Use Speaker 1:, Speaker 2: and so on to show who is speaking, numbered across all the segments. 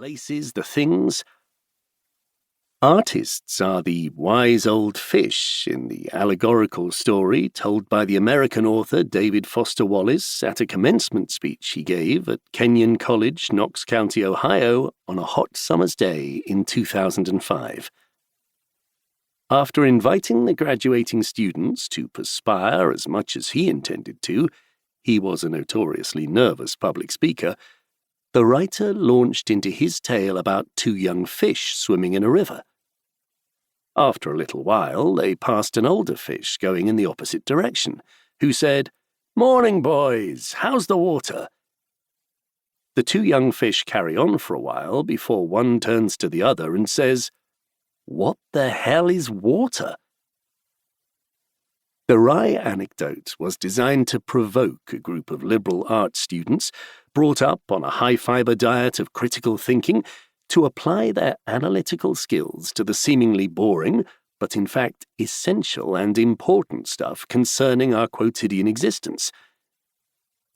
Speaker 1: places, the things. Artists are the wise old fish in the allegorical story told by the American author David Foster Wallace at a commencement speech he gave at Kenyon College, Knox County, Ohio, on a hot summer's day in 2005. After inviting the graduating students to perspire as much as he intended to, he was a notoriously nervous public speaker, the writer launched into his tale about two young fish swimming in a river. After a little while, they passed an older fish going in the opposite direction, who said, "Morning, boys, how's the water?" The two young fish carry on for a while before one turns to the other and says, "What the hell is water?" The wry anecdote was designed to provoke a group of liberal arts students brought up on a high-fiber diet of critical thinking to apply their analytical skills to the seemingly boring, but in fact essential and important stuff concerning our quotidian existence.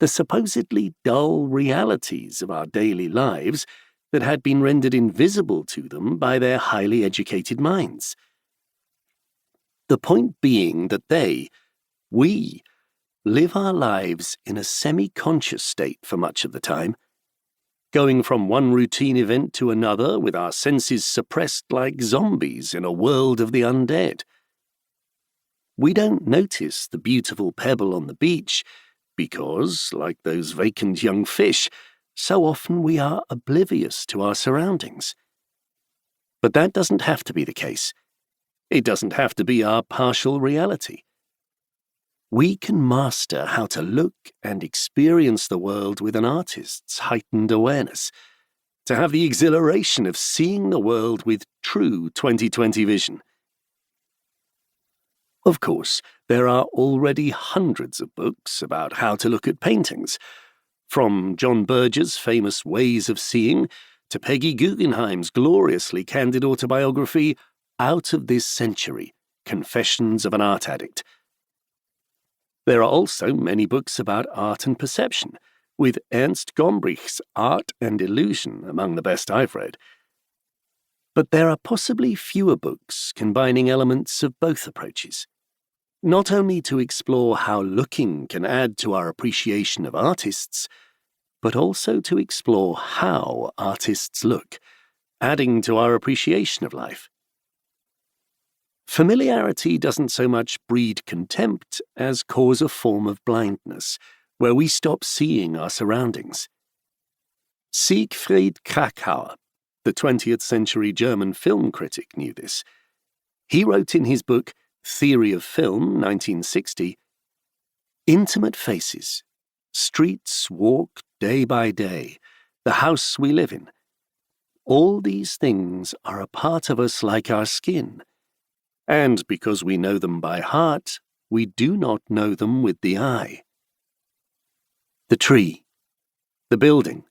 Speaker 1: The supposedly dull realities of our daily lives that had been rendered invisible to them by their highly educated minds. The point being that we, live our lives in a semi-conscious state for much of the time, going from one routine event to another with our senses suppressed like zombies in a world of the undead. We don't notice the beautiful pebble on the beach because, like those vacant young fish, so often we are oblivious to our surroundings. But that doesn't have to be the case. It doesn't have to be our partial reality. We can master how to look and experience the world with an artist's heightened awareness, to have the exhilaration of seeing the world with true 20/20 vision. Of course, there are already hundreds of books about how to look at paintings, from John Berger's famous Ways of Seeing to Peggy Guggenheim's gloriously candid autobiography, Out of This Century, Confessions of an Art Addict. There are also many books about art and perception, with Ernst Gombrich's Art and Illusion among the best I've read. But there are possibly fewer books combining elements of both approaches, not only to explore how looking can add to our appreciation of artists, but also to explore how artists look, adding to our appreciation of life. Familiarity doesn't so much breed contempt as cause a form of blindness, where we stop seeing our surroundings. Siegfried Kracauer, the 20th century German film critic, knew this. He wrote in his book Theory of Film, 1960, "Intimate faces, streets walk day by day, the house we live in. All these things are a part of us like our skin. And because we know them by heart, we do not know them with the eye. The tree, the building,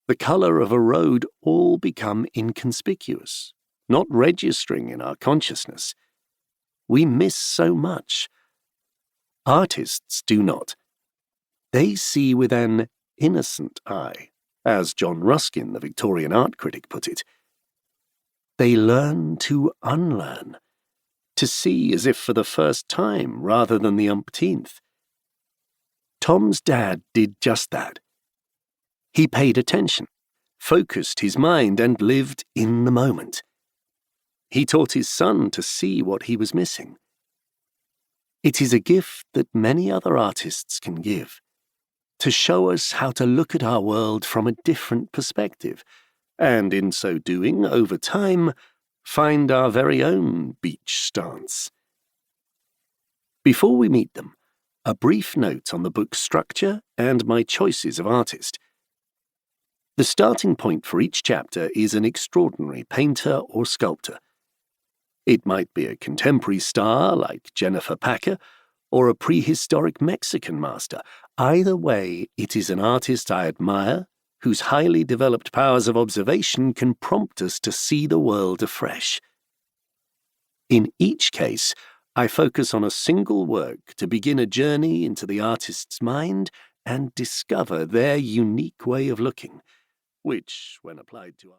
Speaker 1: the color of a road all become inconspicuous, not registering in our consciousness. We miss so much. Artists do not. They see with an innocent eye, as John Ruskin, the Victorian art critic, put it. They learn to unlearn, to see as if for the first time rather than the umpteenth. Tom's dad did just that. He paid attention, focused his mind, and lived in the moment. He taught his son to see what he was missing. It is a gift that many other artists can give, to show us how to look at our world from a different perspective, and in so doing, over time, find our very own beach stance. Before we meet them, a brief note on the book's structure and my choices of artist. The starting point for each chapter is an extraordinary painter or sculptor. It might be a contemporary star like Jennifer Packer or a prehistoric Mexican master. Either way, it is an artist I admire, whose highly developed powers of observation can prompt us to see the world afresh. In each case, I focus on a single work to begin a journey into the artist's mind and discover their unique way of looking, which, when applied to